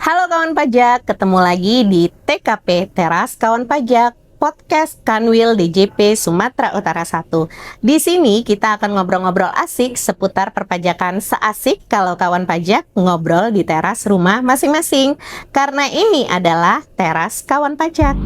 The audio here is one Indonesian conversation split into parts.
Halo kawan pajak, ketemu lagi di TKP Teras Kawan Pajak, podcast Kanwil DJP Sumatera Utara 1. Di sini kita akan ngobrol-ngobrol asik seputar perpajakan seasik kalau kawan pajak ngobrol di teras rumah masing-masing. Karena ini adalah Teras Kawan Pajak.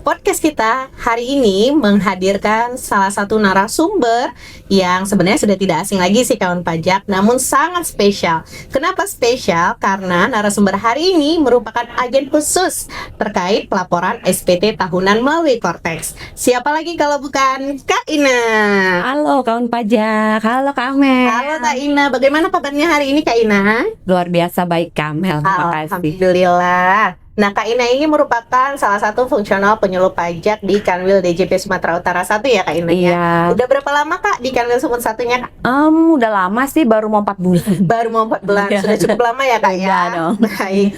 Podcast kita hari ini menghadirkan salah satu narasumber yang sebenarnya sudah tidak asing lagi sih kawan pajak, namun sangat spesial. Kenapa spesial? Karena narasumber hari ini merupakan agen khusus terkait pelaporan SPT tahunan melalui Kortex. Siapa lagi kalau bukan Kak Ina? Halo kawan pajak, halo Kak Amel. Halo Kak Ina, bagaimana kabarnya hari ini Kak Ina? Luar biasa baik Kak Amel, terima kasih. Alhamdulillah. Nah, Kak Ina ini merupakan salah satu fungsional penyuluh pajak di Kanwil DJP Sumatera Utara 1 ya Kak Ina ya? Iya. Udah berapa lama Kak di Kanwil Sumut 1-nya Kak? Udah lama sih, baru mau 4 bulan. Baru mau 4 bulan, Iya. sudah cukup lama ya Kak ya? Iya dong. Baik.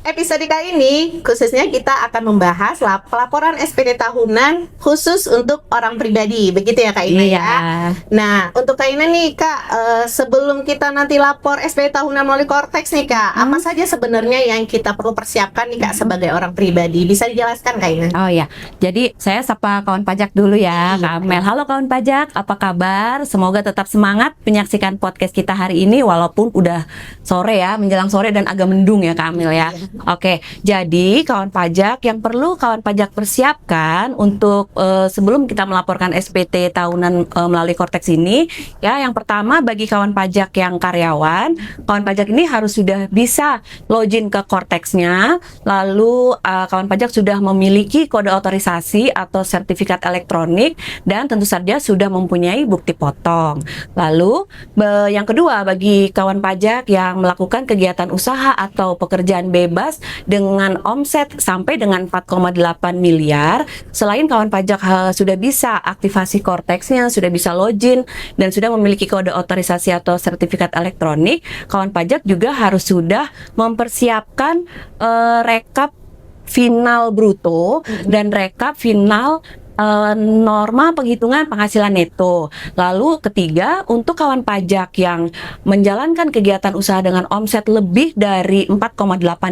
Episode kali ini khususnya kita akan membahas pelaporan SPT tahunan khusus untuk orang pribadi, begitu ya Kak Ina Iya. ya? Nah, untuk Kak Ina nih Kak, sebelum kita nanti lapor SPT tahunan melalui Kortex nih Kak, apa saja sebenarnya yang kita perlu persiapkan nih Kak sebagai orang pribadi? Bisa dijelaskan Kak Ina? Oh ya, jadi saya sapa kawan pajak dulu ya, Kak Amel. Halo kawan pajak, apa kabar? Semoga tetap semangat menyaksikan podcast kita hari ini walaupun udah sore ya, menjelang sore dan agak mendung ya Kak Amel ya. Oke, jadi kawan pajak yang perlu kawan pajak persiapkan untuk sebelum kita melaporkan SPT tahunan melalui Kortex ini, ya yang pertama bagi kawan pajak yang karyawan, kawan pajak ini harus sudah bisa login ke Kortex-nya, lalu kawan pajak sudah memiliki kode otorisasi atau sertifikat elektronik dan tentu saja sudah mempunyai bukti potong. Lalu yang kedua bagi kawan pajak yang melakukan kegiatan usaha atau pekerjaan bebas dengan omset sampai dengan 4,8 miliar, selain kawan pajak sudah bisa aktivasi Kortex-nya, sudah bisa login dan sudah memiliki kode otorisasi atau sertifikat elektronik, kawan pajak juga harus sudah mempersiapkan rekap final bruto dan rekap final norma penghitungan penghasilan neto. Lalu ketiga, untuk kawan pajak yang menjalankan kegiatan usaha dengan omset lebih dari 4,8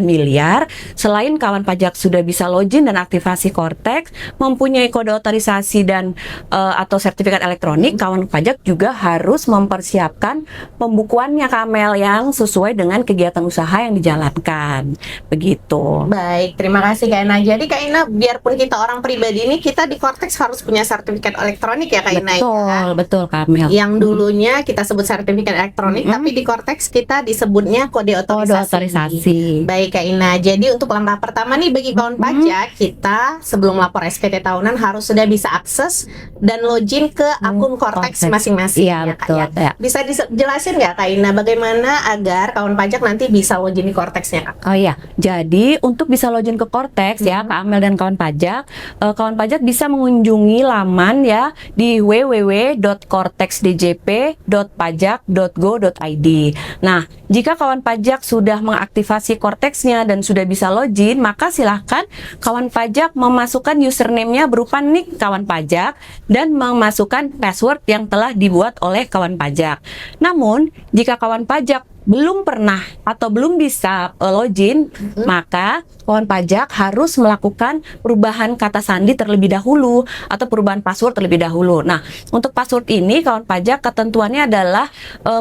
miliar, selain kawan pajak sudah bisa login dan aktivasi Kortex, mempunyai kode otorisasi dan atau sertifikat elektronik, kawan pajak juga harus mempersiapkan pembukuannya Kamel yang sesuai dengan kegiatan usaha yang dijalankan. Begitu. Baik, terima kasih Kak Ina. Jadi Kak Ina, biarpun kita orang pribadi ini, kita di Kortex harus punya sertifikat elektronik ya Kak Ina ya? Betul Kamel. Yang dulunya kita sebut sertifikat elektronik, tapi di Kortex kita disebutnya kode otorisasi. Baik Kak Ina, jadi untuk langkah pertama nih bagi kawan pajak, kita sebelum lapor SPT tahunan harus sudah bisa akses dan login ke akun Kortex masing-masing. Iya, ya, Kak, betul. ya. Bisa dijelasin nggak Kak Ina bagaimana agar kawan pajak nanti bisa login di Kortex-nya Kak? Oh iya, jadi untuk bisa login ke Kortex ya, Kak Amel dan kawan pajak bisa mengunjungi laman ya di www.kortexdjp.pajak.go.id. Nah, jika kawan pajak sudah mengaktifasi Kortex-nya dan sudah bisa login, maka silahkan kawan pajak memasukkan username-nya berupa nick kawan pajak dan memasukkan password yang telah dibuat oleh kawan pajak. Namun, jika kawan pajak belum pernah atau belum bisa login, maka kawan pajak harus melakukan perubahan kata sandi terlebih dahulu atau perubahan password terlebih dahulu. Nah, untuk password ini kawan pajak ketentuannya adalah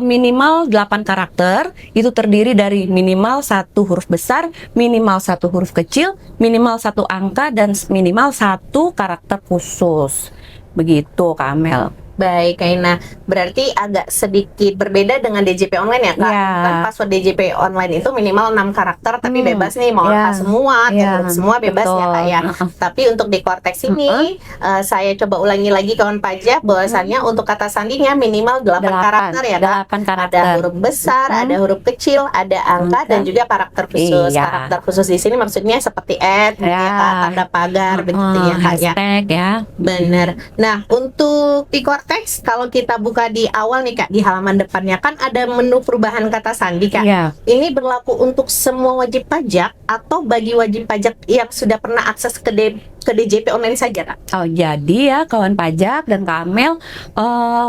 minimal 8 karakter, itu terdiri dari minimal 1 huruf besar, minimal 1 huruf kecil, minimal 1 angka, dan minimal 1 karakter khusus. Begitu Kak Amel. Baik, Kak Ina. Berarti agak sedikit berbeda dengan DJP online ya, Kak? Ya. Kan password DJP online itu minimal 6 karakter, tapi bebas nih, mau Ya. angka semua, Ya. huruf semua bebas Betul. ya, Kak ya. Tapi untuk di Kortex ini, saya coba ulangi lagi kawan pajak, bahwasannya untuk kata sandinya minimal 8 karakter ya, Kak? 8 karakter. Ada huruf besar, ada huruf kecil, ada angka, dan juga karakter khusus. Iya. Karakter khusus di sini maksudnya seperti @, Ya. ya, Kak, tanda pagar, begitu ya, Kak ya. Hashtag ya. Bener. Nah, untuk di Kortex, kalau kita buka di awal nih Kak, di halaman depannya kan ada menu perubahan kata sandi Kak. Iya. Ini berlaku untuk semua wajib pajak atau bagi wajib pajak yang sudah pernah akses ke ke DJP online saja, Kak? Oh, jadi ya kawan pajak dan Kak Amel,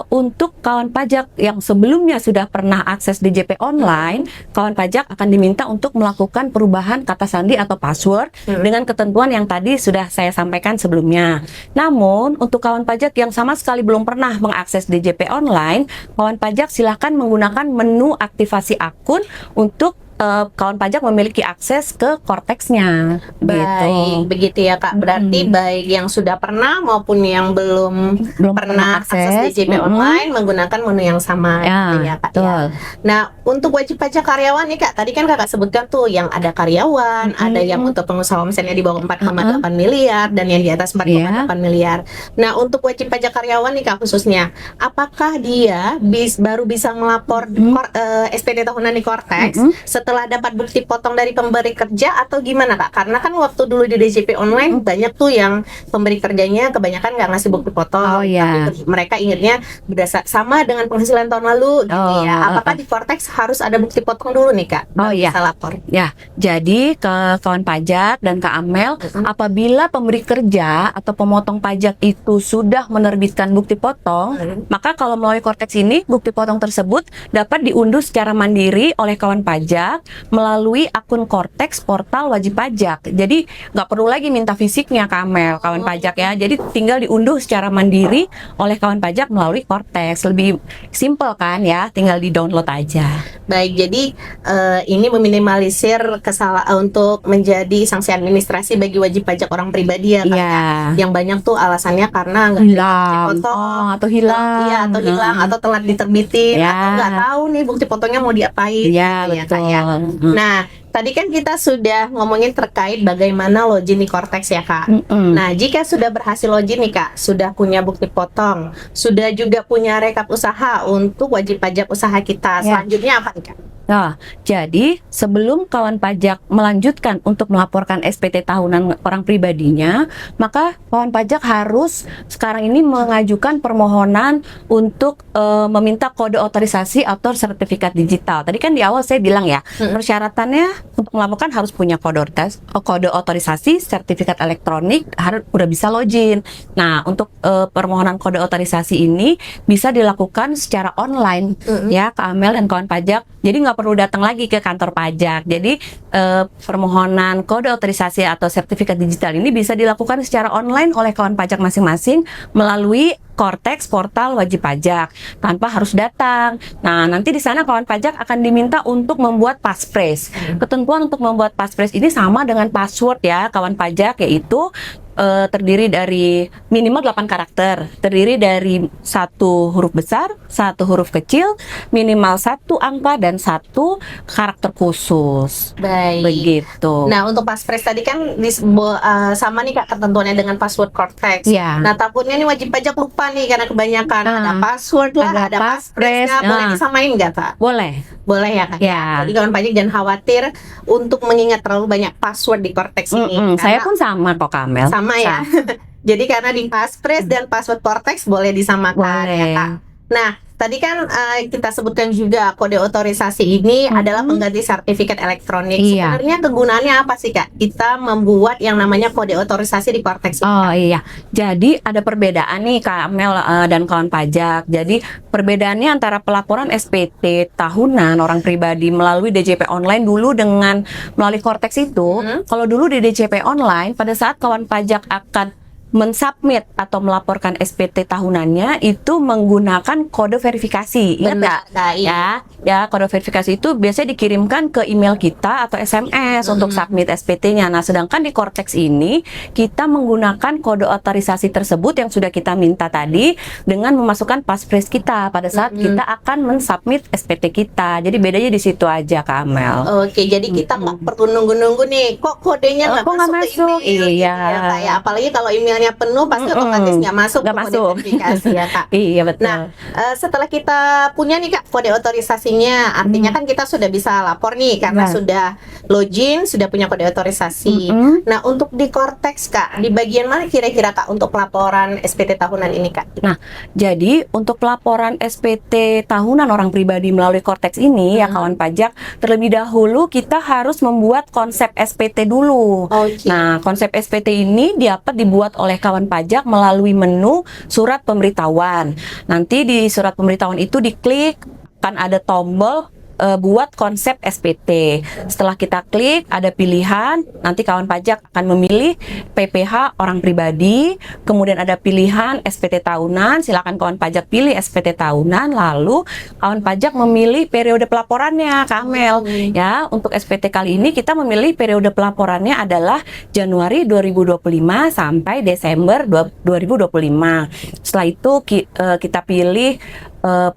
untuk kawan pajak yang sebelumnya sudah pernah akses DJP online, kawan pajak akan diminta untuk melakukan perubahan kata sandi atau password dengan ketentuan yang tadi sudah saya sampaikan sebelumnya. Namun, untuk kawan pajak yang sama sekali belum pernah mengakses DJP online, kawan pajak silahkan menggunakan menu aktivasi akun untuk kawan pajak memiliki akses ke Cortex-nya. Baik, begitu ya Kak. Berarti baik yang sudah pernah maupun yang belum pernah akses DJP online menggunakan menu yang sama, gitu ya Kak. Betul. Ya. Nah, untuk wajib pajak karyawan nih Kak, tadi kan Kakak sebutkan tuh yang ada karyawan, ada yang untuk pengusaha omsetnya di bawah 4,8 miliar dan yang di atas 4,8 miliar. Nah, untuk wajib pajak karyawan nih Kak khususnya, apakah dia baru bisa melapor SPT tahunan di Cortex setelah dapat bukti potong dari pemberi kerja atau gimana Kak? Karena kan waktu dulu di DJP online banyak tuh yang pemberi kerjanya kebanyakan nggak ngasih bukti potong, tapi mereka ingatnya sama dengan penghasilan tahun lalu gitu ya. Apakah di Cortex harus ada bukti potong dulu nih Kak? Bisa lapor. Ya, jadi ke kawan pajak dan Kak Amel, apabila pemberi kerja atau pemotong pajak itu sudah menerbitkan bukti potong, maka kalau melalui Cortex ini bukti potong tersebut dapat diunduh secara mandiri oleh kawan pajak melalui akun Cortex portal wajib pajak. Jadi nggak perlu lagi minta fisiknya Kak Amel, kawan pajak ya. Jadi tinggal diunduh secara mandiri oleh kawan pajak melalui Cortex. Lebih simple kan ya, tinggal di-download aja. Baik, jadi ini meminimalisir untuk menjadi sanksi administrasi bagi wajib pajak orang pribadi ya Kak. Yang banyak tuh alasannya karena nggak hilang, atau hilang, atau hilang, atau telat diterbitin, atau nggak tahu nih bukti potongnya mau diapain. Betul. Nah, tadi kan kita sudah ngomongin terkait bagaimana login di Cortex ya Kak. Nah, jika sudah berhasil login nih Kak, sudah punya bukti potong, sudah juga punya rekap usaha untuk wajib pajak usaha kita, selanjutnya apa nih Kak? Nah, jadi sebelum kawan pajak melanjutkan untuk melaporkan SPT tahunan orang pribadinya, maka kawan pajak harus sekarang ini mengajukan permohonan untuk meminta kode otorisasi atau sertifikat digital. Tadi kan di awal saya bilang ya, persyaratannya untuk melaporkan harus punya kode otorisasi, sertifikat elektronik, harus udah bisa login. Nah, untuk permohonan kode otorisasi ini bisa dilakukan secara online ya, Kak Amel dan kawan pajak. Jadi nggak perlu datang lagi ke kantor pajak. Jadi permohonan kode otorisasi atau sertifikat digital ini bisa dilakukan secara online oleh kawan pajak masing-masing melalui Cortex portal wajib pajak tanpa harus datang. Nah, nanti di sana kawan pajak akan diminta untuk membuat passphrase. Ketentuan untuk membuat passphrase ini sama dengan password ya kawan pajak, yaitu terdiri dari minimal 8 karakter, terdiri dari 1 huruf besar, 1 huruf kecil, minimal 1 angka dan 1 karakter khusus. Baik. Begitu. Nah, untuk passphrase tadi kan sama nih Kak ketentuannya dengan password Cortex. Nah, takutnya nih wajib pajak lupa nih karena kebanyakan ada password lah, ada passphrase. Boleh disamain nggak Kak? Boleh. Boleh ya Kak? Jadi kawan pajak jangan khawatir untuk mengingat terlalu banyak password di Cortex ini. Saya pun sama kok Kak Amel. Sama ya. Jadi karena di passphrase dan password Cortex boleh disamakan ya Kak. Nah, tadi kan kita sebutkan juga kode otorisasi ini adalah pengganti sertifikat elektronik. Sebenarnya kegunaannya apa sih Kak? Kita membuat yang namanya kode otorisasi di Cortex ini. Jadi ada perbedaan nih Kak Amel dan kawan pajak. Jadi perbedaannya antara pelaporan SPT tahunan orang pribadi melalui DJP online dulu dengan melalui Cortex itu. Kalau dulu di DJP online pada saat kawan pajak akan mensubmit atau melaporkan SPT tahunannya itu menggunakan kode verifikasi. Ingat nggak? Ya, kode verifikasi itu biasanya dikirimkan ke email kita atau SMS untuk submit SPT-nya. Nah, sedangkan di Cortex ini kita menggunakan kode otorisasi tersebut yang sudah kita minta tadi dengan memasukkan passphrase kita pada saat kita akan mensubmit SPT kita. Jadi bedanya di situ aja Kak Amel. Oke, jadi kita nggak perlu nunggu-nunggu nih, kok kodenya nggak masuk ke email. Iya. Ya, apalagi kalau emailnya misalnya penuh pasti otomatis nggak masuk Nggak ke kode masuk. verifikasi ya Kak. Iya betul. Nah, setelah kita punya nih Kak kode otorisasinya, artinya kan kita sudah bisa lapor nih karena Ya. sudah login, sudah punya kode otorisasi. Nah, untuk di Cortex Kak, di bagian mana kira-kira Kak untuk pelaporan SPT tahunan ini Kak? Nah, jadi untuk pelaporan SPT tahunan orang pribadi melalui Cortex ini ya kawan pajak, terlebih dahulu kita harus membuat konsep SPT dulu. Oke. Nah, konsep SPT ini dapat dibuat oleh kawan pajak melalui menu surat pemberitahuan. Nanti di surat pemberitahuan itu diklik, akan ada tombol buat konsep SPT. Setelah kita klik, ada pilihan, nanti kawan pajak akan memilih PPH orang pribadi, kemudian ada pilihan SPT tahunan, silakan kawan pajak pilih SPT tahunan, lalu kawan pajak memilih periode pelaporannya, Kamel. Ya, untuk SPT kali ini kita memilih periode pelaporannya adalah Januari 2025 sampai Desember 2025. Setelah itu kita pilih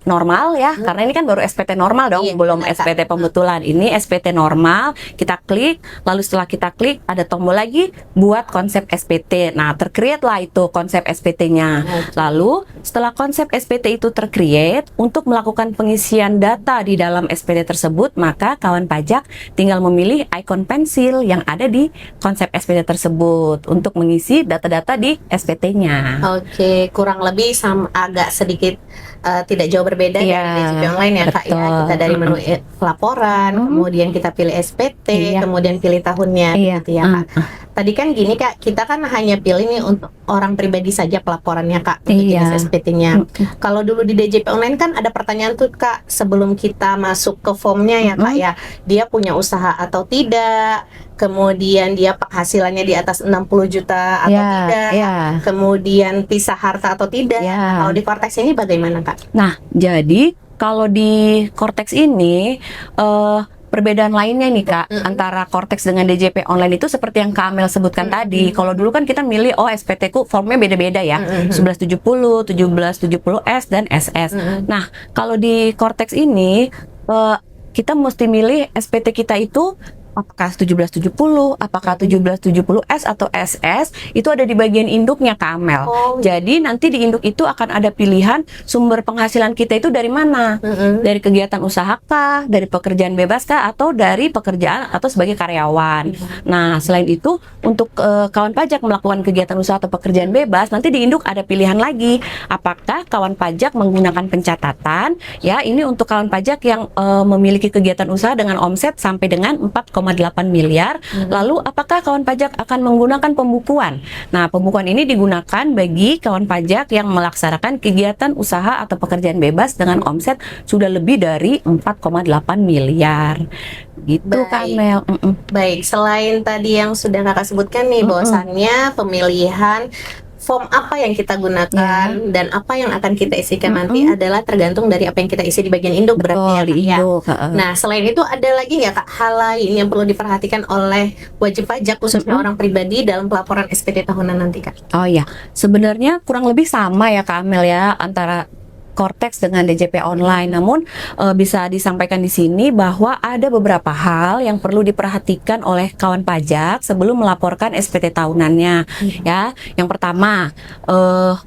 normal ya, karena ini kan baru SPT normal dong, Iya, belum benar, SPT pembetulan. Ini SPT normal, kita klik, lalu setelah kita klik ada tombol lagi buat konsep SPT. Nah, tercreate lah itu konsep SPT-nya. Lalu setelah konsep SPT itu tercreate, untuk melakukan pengisian data di dalam SPT tersebut, maka kawan pajak tinggal memilih icon pensil yang ada di konsep SPT tersebut untuk mengisi data-data di SPT-nya. Oke, kurang lebih agak sedikit tidak jauh berbeda Iya, dari DJP online ya Kak ya. betul. Kita dari menu pelaporan, kemudian kita pilih SPT, Iya. kemudian pilih tahunnya Iya. gitu ya Kak. Tadi kan gini Kak, kita kan hanya pilih nih untuk orang pribadi saja pelaporannya Kak, untuk Iya. jenis SPT-nya. Kalau dulu di DJP online kan ada pertanyaan tuh Kak, sebelum kita masuk ke formnya ya Kak ya, dia punya usaha atau tidak, kemudian dia penghasilannya di atas 60 juta atau Ya, tidak, ya. kemudian pisah harta atau tidak. Ya. Kalau di Cortex ini bagaimana Kak? Nah, jadi kalau di Cortex ini perbedaan lainnya nih Kak, antara Cortex dengan DJP online itu seperti yang Kak Amel sebutkan tadi. Kalau dulu kan kita milih SPT ku formnya beda-beda ya, 1170, 1770S dan SS. Nah, kalau di Cortex ini kita mesti milih SPT kita itu apakah 1770, apakah 1770S atau SS, itu ada di bagian induknya Kak Amel. Jadi nanti di induk itu akan ada pilihan sumber penghasilan kita itu dari mana? Dari kegiatan usaha kah, dari pekerjaan bebas kah, atau dari pekerjaan atau sebagai karyawan. Nah, selain itu untuk kawan pajak melakukan kegiatan usaha atau pekerjaan bebas, nanti di induk ada pilihan lagi. Apakah kawan pajak menggunakan pencatatan? Ya, ini untuk kawan pajak yang memiliki kegiatan usaha dengan omset sampai dengan 4,8 miliar. Lalu apakah kawan pajak akan menggunakan pembukuan? Nah, pembukuan ini digunakan bagi kawan pajak yang melaksanakan kegiatan usaha atau pekerjaan bebas dengan omset sudah lebih dari 4,8 miliar. Gitu Kak Mel. Baik, selain tadi yang sudah Kakak sebutkan nih, bahwasannya pemilihan form apa yang kita gunakan dan apa yang akan kita isikan nanti adalah tergantung dari apa yang kita isi di bagian induk berarti ya, Betul, di Kak, ya. induk. Nah, selain itu ada lagi nggak Kak hal lain yang perlu diperhatikan oleh wajib pajak khususnya orang pribadi dalam pelaporan SPT tahunan nanti Kak? Oh iya, sebenarnya kurang lebih sama ya Kak Amel ya antara Cortex dengan DJP online. Namun bisa disampaikan di sini bahwa ada beberapa hal yang perlu diperhatikan oleh kawan pajak sebelum melaporkan SPT tahunannya. Ya, yang pertama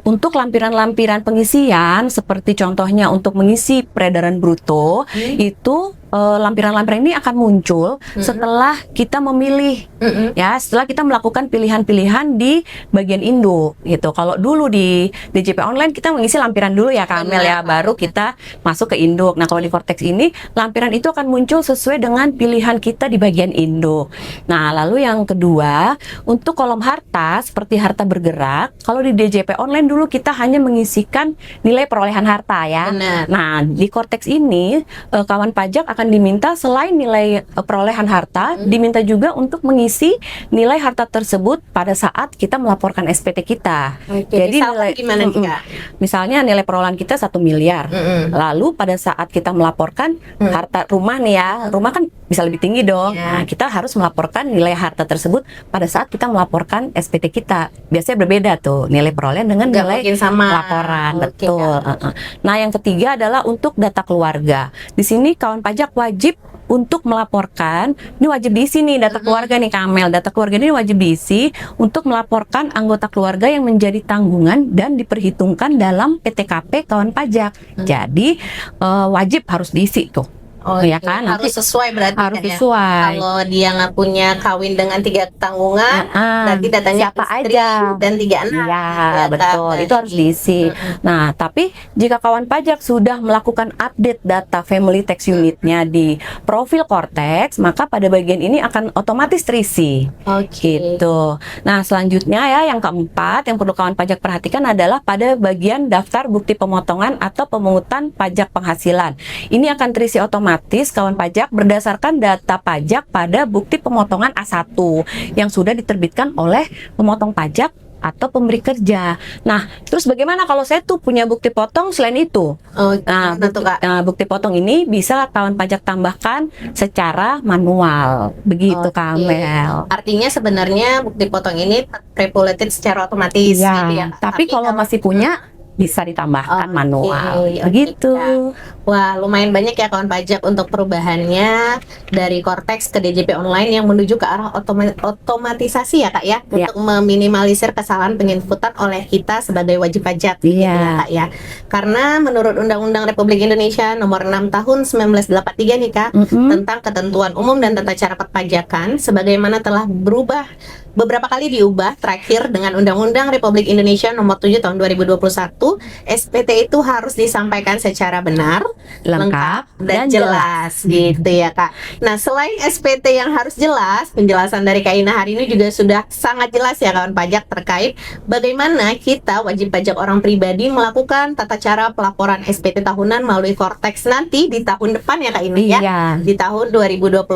untuk lampiran-lampiran pengisian seperti contohnya untuk mengisi peredaran bruto itu lampiran-lampiran ini akan muncul setelah kita memilih, ya, setelah kita melakukan pilihan-pilihan di bagian induk, gitu. Kalau dulu di DJP online kita mengisi lampiran dulu ya, Kak Amel ya, baru kita masuk ke induk. Nah, kalau di Cortex ini lampiran itu akan muncul sesuai dengan pilihan kita di bagian induk. Nah, lalu yang kedua, untuk kolom harta seperti harta bergerak, kalau di DJP online dulu kita hanya mengisikan nilai perolehan harta ya. Benar. Nah, di Cortex ini kawan pajak akan diminta selain nilai perolehan harta, diminta juga untuk mengisi nilai harta tersebut pada saat kita melaporkan SPT kita. Jadi nilai gimana nih Kak? Misalnya nilai perolehan kita 1 miliar. Lalu pada saat kita melaporkan harta rumah nih ya, rumah kan bisa lebih tinggi dong. Nah, kita harus melaporkan nilai harta tersebut pada saat kita melaporkan SPT kita. Biasanya berbeda tuh nilai perolehan dengan Nggak nilai mungkin sama. laporan. Oke, Betul. Nah, yang ketiga adalah untuk data keluarga. Di sini kawan pajak pajak wajib untuk melaporkan, ini wajib diisi nih data keluarga nih Kamel, data keluarga ini wajib diisi untuk melaporkan anggota keluarga yang menjadi tanggungan dan diperhitungkan dalam PTKP kawan pajak. Jadi wajib harus diisi tuh. Oh ya iya, kan, nanti harus sesuai berarti harus kan ya. sesuai. Kalau dia ngakunya kawin dengan 3 tanggungan, berarti datanya siapa istri aja dan 3 anak. Iya, Ya, betul. kan? Itu harus diisi. Nah, tapi jika kawan pajak sudah melakukan update data family tax unitnya di profil Cortex, maka pada bagian ini akan otomatis terisi. Oke. Gitu. Nah, selanjutnya ya, yang keempat yang perlu kawan pajak perhatikan adalah pada bagian daftar bukti pemotongan atau pemungutan pajak penghasilan. Ini akan terisi otomatis kawan pajak berdasarkan data pajak pada bukti pemotongan A1 yang sudah diterbitkan oleh pemotong pajak atau pemberi kerja. Nah, terus bagaimana kalau saya tuh punya bukti potong selain itu? Nah, bukti potong ini bisa kawan pajak tambahkan secara manual. Begitu, Kamel. Artinya sebenarnya bukti potong ini populated secara otomatis. Ya, gitu ya. tapi kalau masih punya bisa ditambahkan manual. Begitu. Wah, lumayan banyak ya kawan pajak untuk perubahannya dari Cortex ke DJP online yang menuju ke arah otomatisasi ya Kak ya, untuk meminimalisir kesalahan penginputan oleh kita sebagai wajib pajak gitu ya Kak ya. Karena menurut Undang-Undang Republik Indonesia Nomor 6 Tahun 1983 nih Kak, tentang ketentuan umum dan tata cara perpajakan sebagaimana telah berubah beberapa kali diubah, terakhir dengan Undang-Undang Republik Indonesia Nomor 7 Tahun 2021, SPT itu harus disampaikan secara benar, lengkap, dan jelas gitu ya Kak. Nah, selain SPT yang harus jelas, penjelasan dari Kak Ina hari ini juga sudah sangat jelas ya kawan pajak terkait bagaimana kita wajib pajak orang pribadi melakukan tata cara pelaporan SPT tahunan melalui Cortex nanti di tahun depan ya Kak Ina ya, di tahun 2026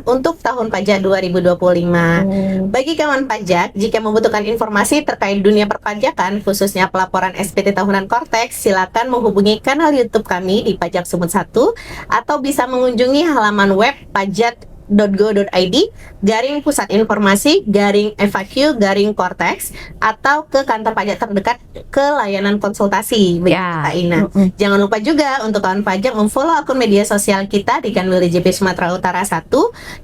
untuk tahun pajak 2025. Bagi kawan pajak, jika membutuhkan informasi terkait dunia perpajakan, khususnya pelaporan SPT tahunan Cortex, silakan menghubungi kanal YouTube kami di Pajak Sumut 1 atau bisa mengunjungi halaman web pajak.go.id /pusat informasi /FAQ /Cortex atau ke kantor pajak terdekat ke layanan konsultasi. Kak Ina. Jangan lupa juga untuk kawan pajak memfollow akun media sosial kita di Kanwil DJP Sumatera Utara 1,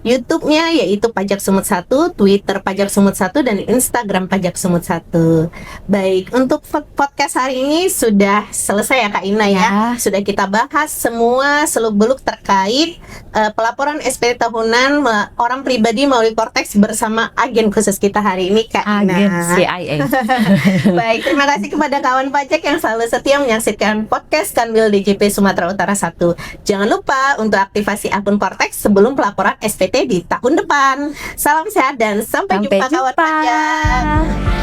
YouTube-nya yaitu Pajak Sumut 1, Twitter Pajak Sumut 1, dan Instagram Pajak Sumut 1. Baik, untuk podcast hari ini sudah selesai ya Kak Ina ya. Sudah kita bahas semua seluk-beluk terkait pelaporan SPT tahunan orang pribadi melalui Cortex bersama agen khusus kita hari ini Kak Ina. Agen CIA. Baik, terima kasih kepada kawan pajak yang selalu setia menyaksikan podcast Kanwil DJP Sumatera Utara 1. Jangan lupa untuk aktifasi akun Cortex sebelum pelaporan SPT di tahun depan. Salam sehat dan sampai jumpa kawan pajak.